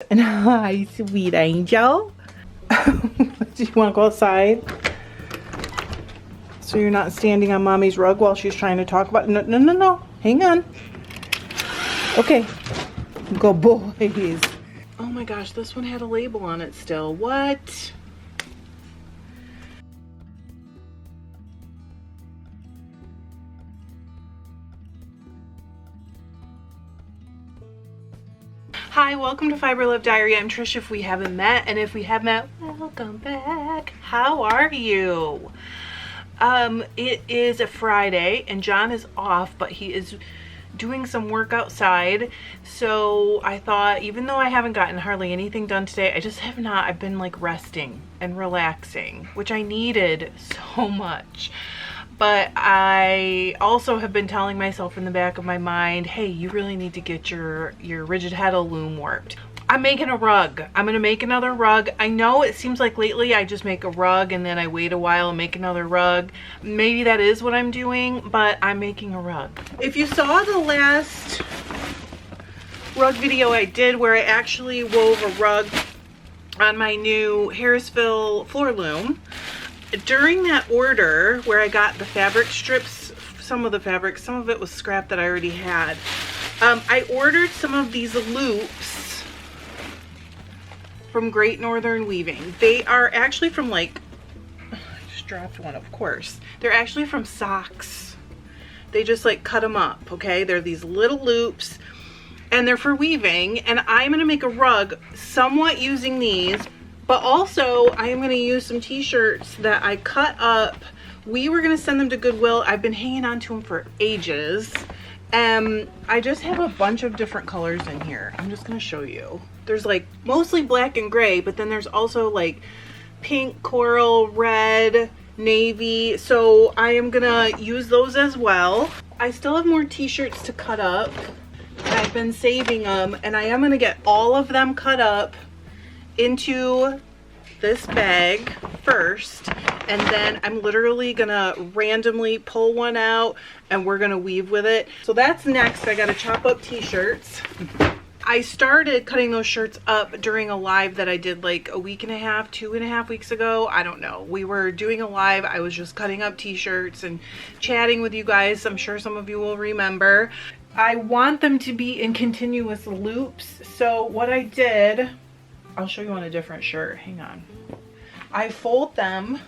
And hi, sweet angel. Do you want to go outside? So you're not standing on mommy's rug while she's trying to talk about. No, no, no, no. Hang on. Okay. Go boys. Oh my gosh, this one had a label on it still. What? Hi, welcome to FiberLoveDiary. I'm Trish if we haven't met, and if we have met, welcome back. How are you? It is a Friday and John is off, but he is doing some work outside. So I thought, even though I haven't gotten hardly anything done today, I've been like resting and relaxing, which I needed so much. But I also have been telling myself in the back of my mind, hey, you really need to get your rigid Heddle loom warped. I'm making a rug. I'm gonna make another rug. I know it seems like lately I just make a rug and then I wait a while and make another rug. Maybe that is what I'm doing, but I'm making a rug. If you saw the last rug video I did where I actually wove a rug on my new Harrisville floor loom, during that order where I got the fabric strips, some of it was scrap that I already had. I ordered some of these loops from Great Northern Weaving. They are actually from like, I just dropped one, of course. They're actually from socks. They just like cut them up, okay? They're these little loops and they're for weaving, and I'm gonna make a rug somewhat using these. But also, I am going to use some t-shirts that I cut up. We were going to send them to Goodwill. I've been hanging on to them for ages. I just have a bunch of different colors in here. I'm just going to show you. There's like mostly black and gray, but then there's also like pink, coral, red, navy. So I am going to use those as well. I still have more t-shirts to cut up. I've been saving them, and I am going to get all of them cut up into this bag first, and then I'm literally gonna randomly pull one out and we're gonna weave with it. So that's next. I gotta chop up t-shirts. I started cutting those shirts up during a live that I did like a week and a half, 2.5 weeks ago. I don't know. We were doing a live. I was just cutting up t-shirts and chatting with you guys. I'm sure some of you will remember. I want them to be in continuous loops. So what I did, I'll show you on a different shirt. Hang on. I fold them,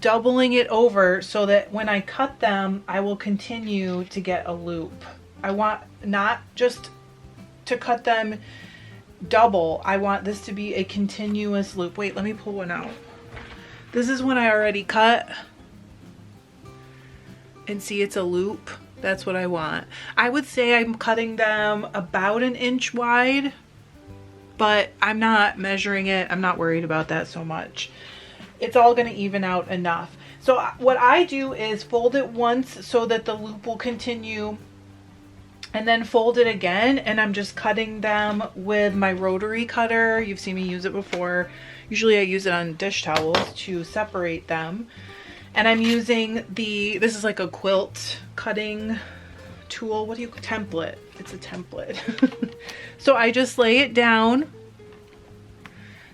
doubling it over so that when I cut them, I will continue to get a loop. I want not just to cut them double. I want this to be a continuous loop. Wait, let me pull one out. This is one I already cut. And see, it's a loop. That's what I want. I would say I'm cutting them about 1 inch wide, but I'm not measuring it. I'm not worried about that so much. It's all going to even out enough. So what I do is fold it once so that the loop will continue, and then fold it again, and I'm just cutting them with my rotary cutter. You've seen me use it before. Usually I use it on dish towels to separate them. And I'm using this is like a quilt cutting tool. What do you, template? It's a template. So I just lay it down.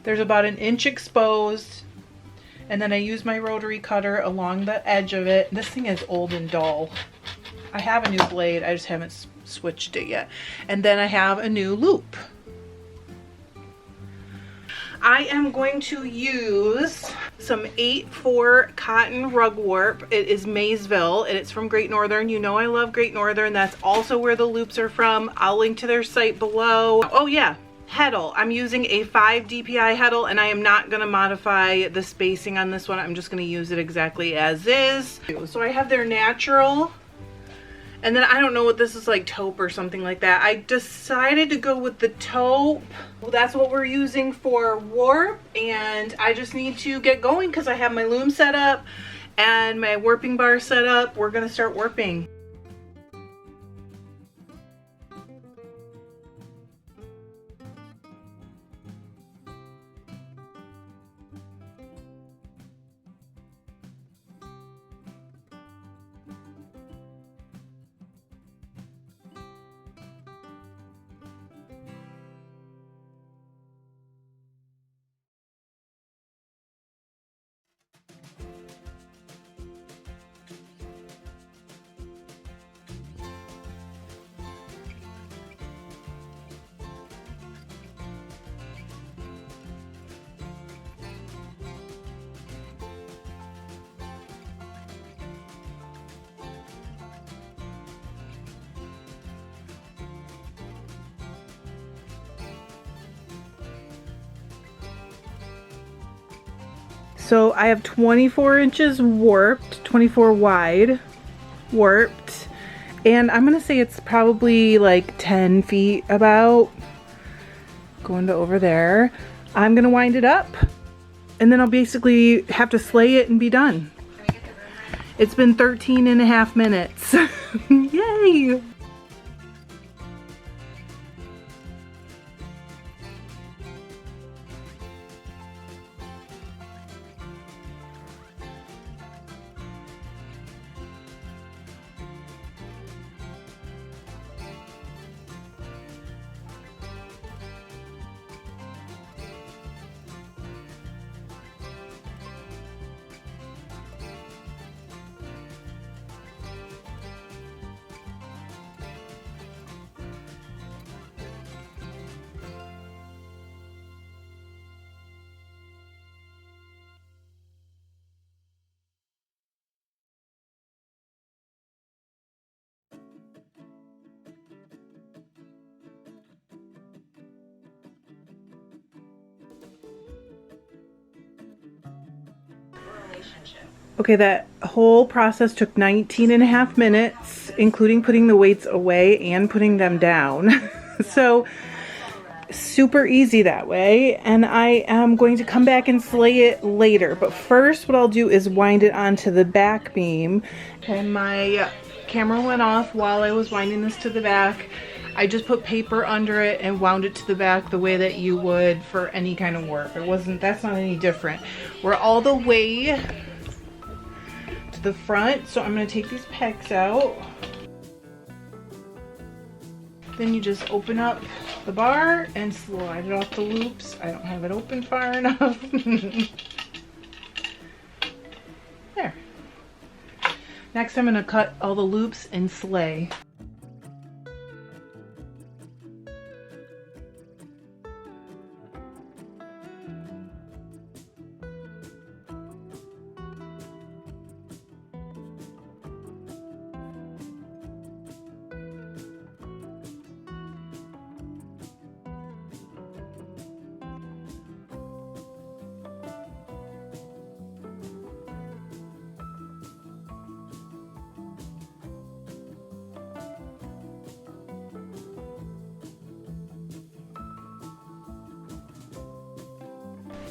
There's about 1 inch exposed. And then I use my rotary cutter along the edge of it. This thing is old and dull. I have a new blade. I just haven't switched it yet. And then I have a new loop. I am going to use some 8/4 cotton rug warp. It is Maysville and it's from Great Northern. You know I love Great Northern. That's also where the loops are from. I'll link to their site below. Oh yeah, Heddle. I'm using a 5 DPI Heddle, and I am not going to modify the spacing on this one. I'm just going to use it exactly as is. So I have their natural. And then I don't know what this is, like taupe or something like that. I decided to go with the taupe. Well, that's what we're using for warp, and I just need to get going because I have my loom set up and my warping bar set up. We're gonna start warping. So I have 24 inches warped, 24 wide warped, and I'm gonna say it's probably like 10 feet about, going to over there. I'm gonna wind it up, and then I'll basically have to slay it and be done. It's been 13 and a half minutes. Yay! Okay, that whole process took 19 and a half minutes, including putting the weights away and putting them down. So super easy that way, and I am going to come back and slay it later. But first what I'll do is wind it onto the back beam. And my camera went off while I was winding this to the back. I just put paper under it and wound it to the back the way that you would for any kind of work. That's not any different. We're all the way to the front, so I'm going to take these pegs out. Then you just open up the bar and slide it off the loops. I don't have it open far enough. There. Next I'm going to cut all the loops and slay.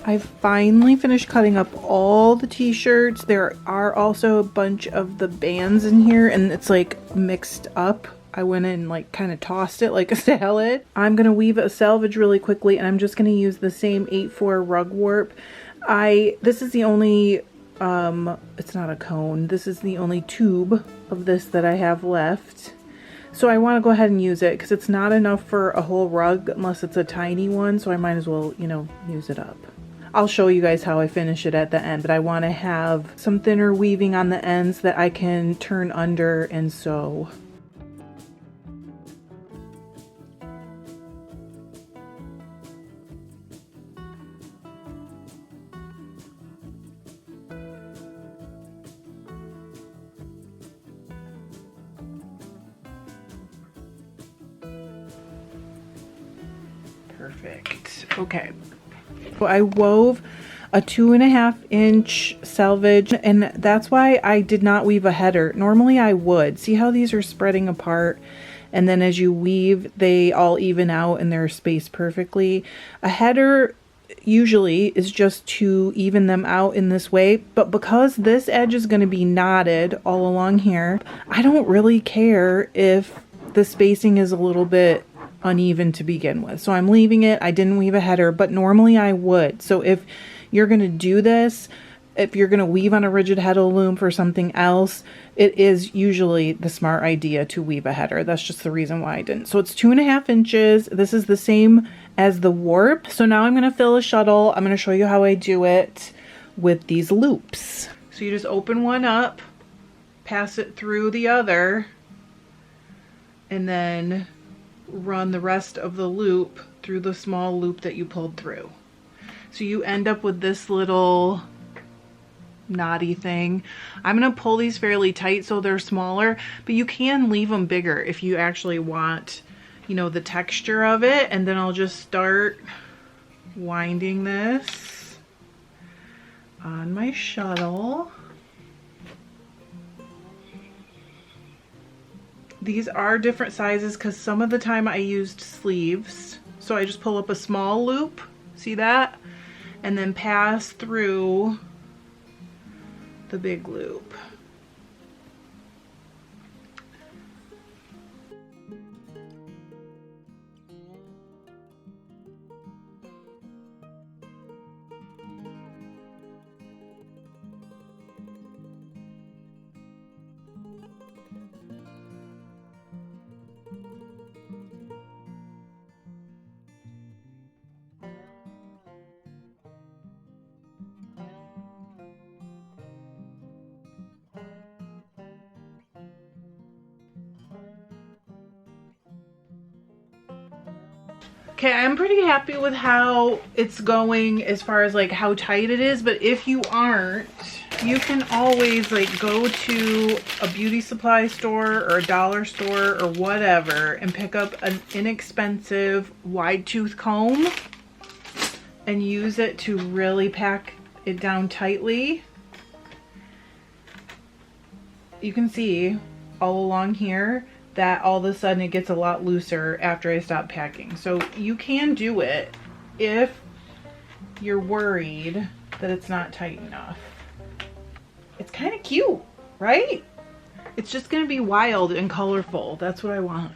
I've finally finished cutting up all the t-shirts. There are also a bunch of the bands in here, and it's like mixed up. I went in and like kind of tossed it like a salad. I'm gonna weave a selvage really quickly, and I'm just gonna use the same 8/4 rug warp. This is the only it's not a cone, this is the only tube of this that I have left. So I want to go ahead and use it because it's not enough for a whole rug unless it's a tiny one, so I might as well, you know, use it up. I'll show you guys how I finish it at the end, but I want to have some thinner weaving on the ends that I can turn under and sew. Perfect. Okay. So I wove a 2.5 inch selvage, and that's why I did not weave a header. Normally I would. See how these are spreading apart, and then as you weave they all even out and they're spaced perfectly. A header usually is just to even them out in this way, but because this edge is going to be knotted all along here, I don't really care if the spacing is a little bit uneven to begin with. So I'm leaving it. I didn't weave a header, but normally I would. So if you're going to do this, if you're going to weave on a rigid Heddle loom for something else, it is usually the smart idea to weave a header. That's just the reason why I didn't. So it's 2.5 inches. This is the same as the warp. So now I'm going to fill a shuttle. I'm going to show you how I do it with these loops. So you just open one up, pass it through the other, and then run the rest of the loop through the small loop that you pulled through. So you end up with this little knotty thing. I'm going to pull these fairly tight so they're smaller, but you can leave them bigger if you actually want, you know, the texture of it. And then I'll just start winding this on my shuttle. These are different sizes because some of the time I used sleeves. So I just pull up a small loop, see that? And then pass through the big loop. Okay, I'm pretty happy with how it's going as far as like how tight it is, but if you aren't, you can always like go to a beauty supply store or a dollar store or whatever and pick up an inexpensive wide tooth comb and use it to really pack it down tightly. You can see all along here that all of a sudden it gets a lot looser after I stop packing. So you can do it if you're worried that it's not tight enough. It's kind of cute, right? It's just gonna be wild and colorful. That's what I want.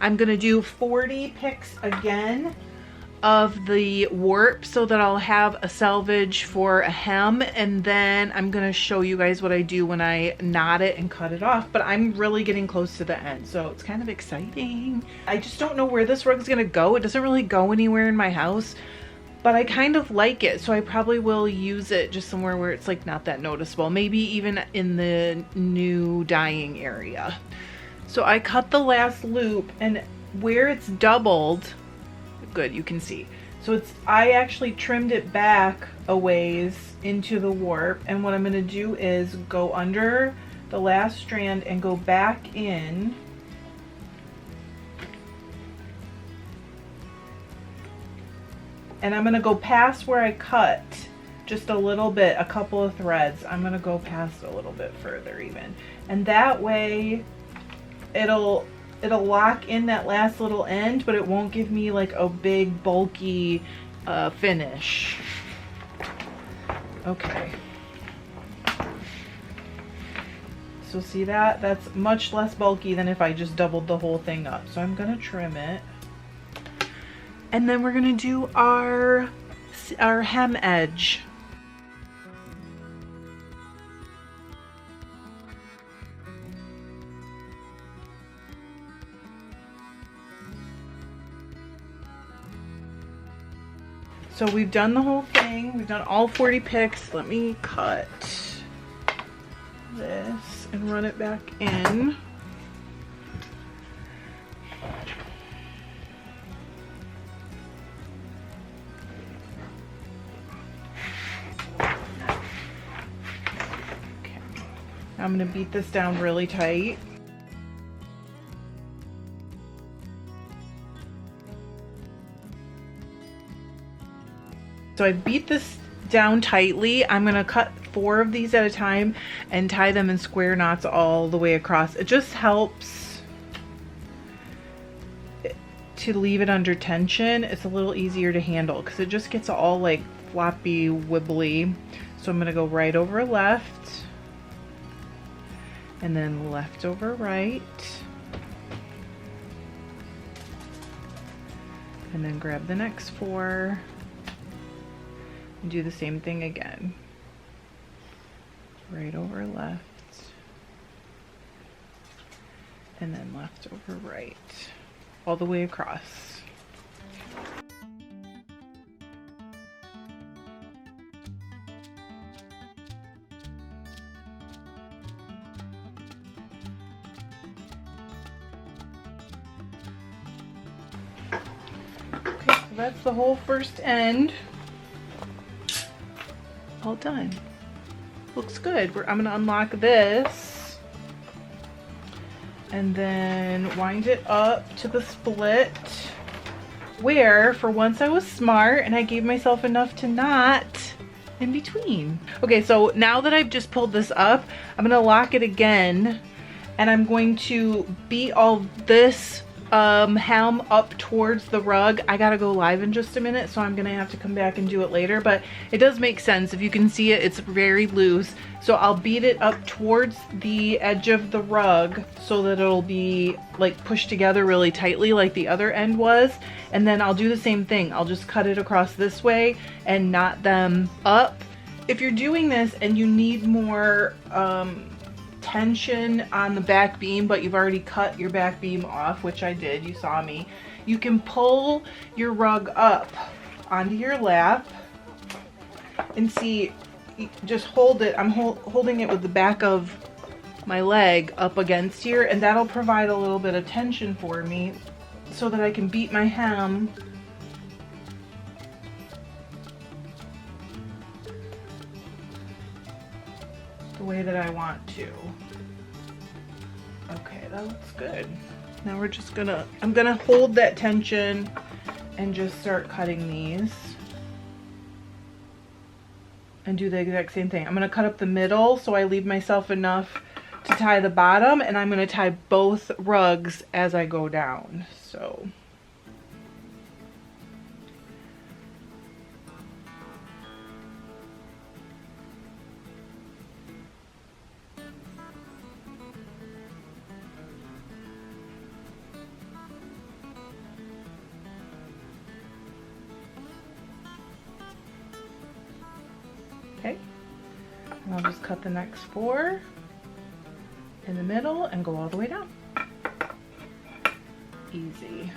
I'm gonna do 40 picks again of the warp so that I'll have a salvage for a hem, and then I'm gonna show you guys what I do when I knot it and cut it off. But I'm really getting close to the end, so it's kind of exciting. I just don't know where this rug is gonna go. It doesn't really go anywhere in my house, but I kind of like it, so I probably will use it just somewhere where it's like not that noticeable, maybe even in the new dyeing area. So I cut the last loop, and where it's doubled, good, you can see. So I actually trimmed it back a ways into the warp, and what I'm gonna do is go under the last strand and go back in. And I'm gonna go past where I cut just a little bit, a couple of threads. I'm gonna go past a little bit further even. And that way it'll lock in that last little end, but it won't give me like a big bulky finish. Okay. So see that? That's much less bulky than if I just doubled the whole thing up. So I'm gonna trim it. And then we're gonna do our hem edge. So we've done the whole thing. We've done all 40 picks. Let me cut this and run it back in. I'm gonna beat this down really tight. So I beat this down tightly. I'm gonna cut 4 of these at a time and tie them in square knots all the way across. It just helps to leave it under tension. It's a little easier to handle because it just gets all like floppy wibbly. So I'm gonna go right over left and then left over right. And then grab the next 4. Do the same thing again. Right over left and then left over right, all the way across. Okay, so that's the whole first end. All done. Looks good. I'm gonna unlock this and then wind it up to the split where for once I was smart and I gave myself enough to knot in between. Okay, so now that I've just pulled this up, I'm gonna lock it again and I'm going to beat all this hem up towards the rug. I gotta go live in just a minute, so I'm gonna have to come back and do it later, but it does make sense. If you can see it, it's very loose. So I'll beat it up towards the edge of the rug so that it'll be like pushed together really tightly like the other end was. And then I'll do the same thing. I'll just cut it across this way and knot them up. If you're doing this and you need more tension on the back beam, but you've already cut your back beam off, which I did, you saw me, you can pull your rug up onto your lap and see, just hold it. I'm holding it with the back of my leg up against here, and that'll provide a little bit of tension for me so that I can beat my hem the way that I want to. Okay, that looks good. Now we're just I'm gonna hold that tension and just start cutting these and do the exact same thing. I'm gonna cut up the middle so I leave myself enough to tie the bottom, and I'm gonna tie both rugs as I go down. So okay, and I'll just cut the next 4 in the middle and go all the way down. Easy.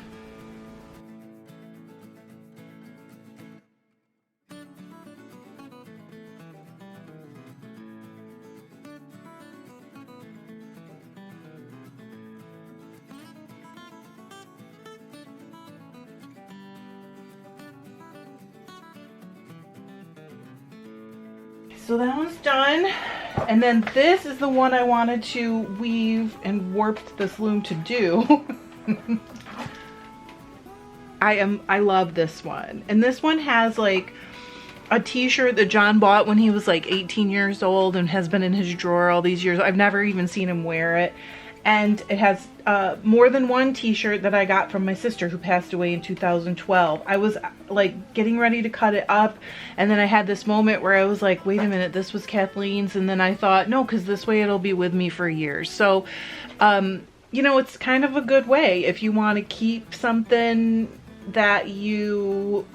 So that one's done. And then this is the one I wanted to weave and warped this loom to do. I love this one. And this one has like a t-shirt that John bought when he was like 18 years old and has been in his drawer all these years. I've never even seen him wear it. And it has more than one t-shirt that I got from my sister who passed away in 2012. I was like getting ready to cut it up, and then I had this moment where I was like, wait a minute, this was Kathleen's, and then I thought, no, because this way it'll be with me for years. So, you know, it's kind of a good way if you want to keep something that you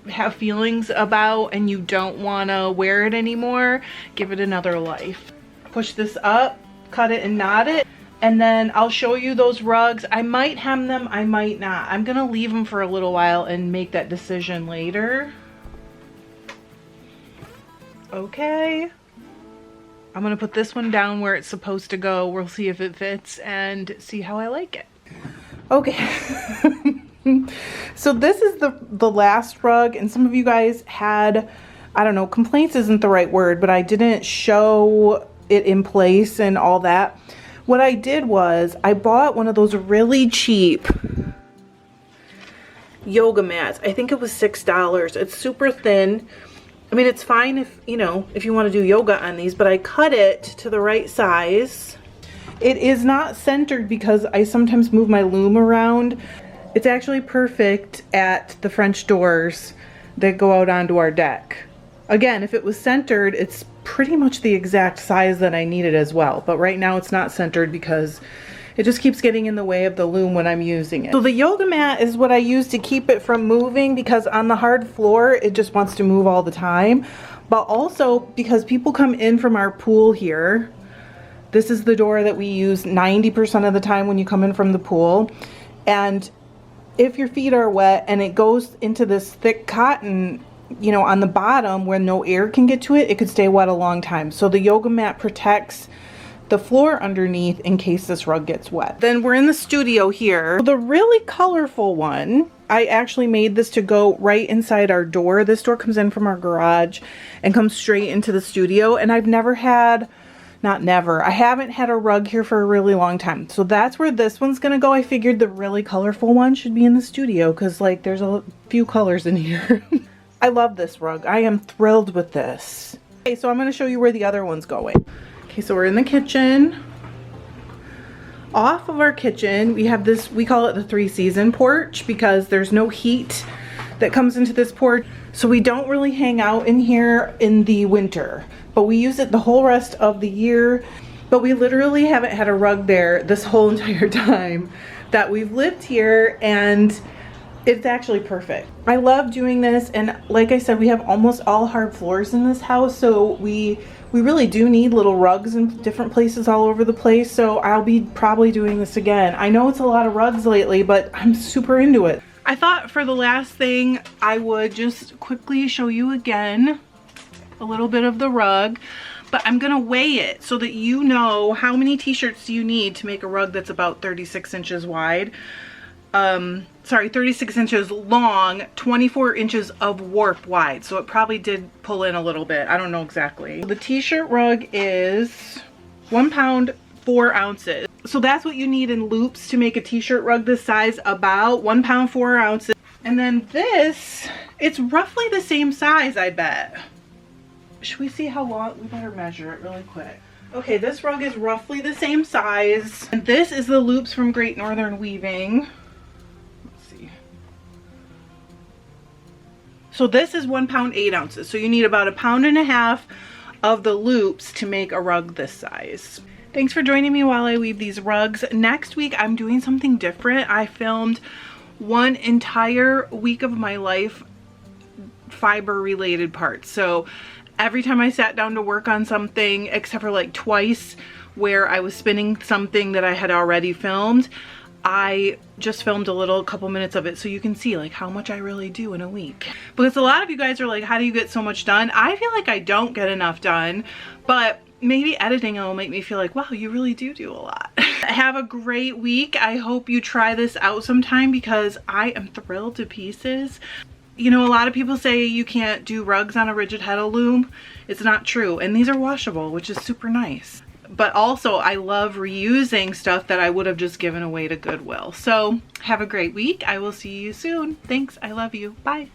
have feelings about and you don't want to wear it anymore, give it another life. Push this up, cut it and knot it. And then I'll show you those rugs. I might hem them, I might not. I'm gonna leave them for a little while and make that decision later. Okay. I'm gonna put this one down where it's supposed to go. We'll see if it fits and see how I like it. Okay. So this is the last rug, and some of you guys had, I don't know, complaints isn't the right word, but I didn't show it in place and all that. What I did was I bought one of those really cheap yoga mats. I think it was $6. It's super thin. I mean, it's fine if, you know, if you want to do yoga on these, but I cut it to the right size. It is not centered because I sometimes move my loom around. It's actually perfect at the French doors that go out onto our deck. Again, if it was centered, it's pretty much the exact size that I needed as well. But right now it's not centered because it just keeps getting in the way of the loom when I'm using it. So the yoga mat is what I use to keep it from moving, because on the hard floor, it just wants to move all the time. But also because people come in from our pool here. This is the door that we use 90% of the time when you come in from the pool. And if your feet are wet and it goes into this thick cotton, you know, on the bottom where no air can get to it, it could stay wet a long time. So the yoga mat protects the floor underneath in case this rug gets wet. Then we're in the studio here. The really colorful one, I actually made this to go right inside our door. This door comes in from our garage and comes straight into the studio. And I've never had, not never, I haven't had a rug here for a really long time. So that's where this one's gonna go. I figured the really colorful one should be in the studio because like there's a few colors in here. I love this rug. I am thrilled with this. Okay, so I'm gonna show you where the other one's going. Okay, so we're in the kitchen. Off of our kitchen, we have this, we call it the 3-season porch because there's no heat that comes into this porch. So we don't really hang out in here in the winter, but we use it the whole rest of the year. But we literally haven't had a rug there this whole entire time that we've lived here, and it's actually perfect. I love doing this, and like I said, we have almost all hard floors in this house, so we really do need little rugs in different places all over the place, so I'll be probably doing this again. I know it's a lot of rugs lately, but I'm super into it. I thought for the last thing, I would just quickly show you again a little bit of the rug, but I'm gonna weigh it so that you know how many t-shirts you need to make a rug that's about 36 inches wide. 36 inches long, 24 inches of warp wide. So it probably did pull in a little bit. I don't know exactly. The t-shirt rug is 1 pound, 4 ounces. So that's what you need in loops to make a t-shirt rug this size, about 1 pound, 4 ounces. And then this, it's roughly the same size, I bet. Should we see how long? We better measure it really quick. Okay, this rug is roughly the same size. And this is the loops from Great Northern Weaving. So this is 1 pound, 8 ounces. So you need about 1.5 pounds of the loops to make a rug this size. Thanks for joining me while I weave these rugs. Next week, I'm doing something different. I filmed one entire week of my life fiber related parts. So every time I sat down to work on something, except for like twice where I was spinning something that I had already filmed, I just filmed a couple minutes of it so you can see like how much I really do in a week. Because a lot of you guys are like, how do you get so much done? I feel like I don't get enough done, but maybe editing will make me feel like, wow, you really do a lot. Have a great week. I hope you try this out sometime because I am thrilled to pieces. You know, a lot of people say you can't do rugs on a rigid Heddle loom. It's not true. And these are washable, which is super nice. But also I love reusing stuff that I would have just given away to Goodwill. So have a great week. I will see you soon. Thanks. I love you. Bye.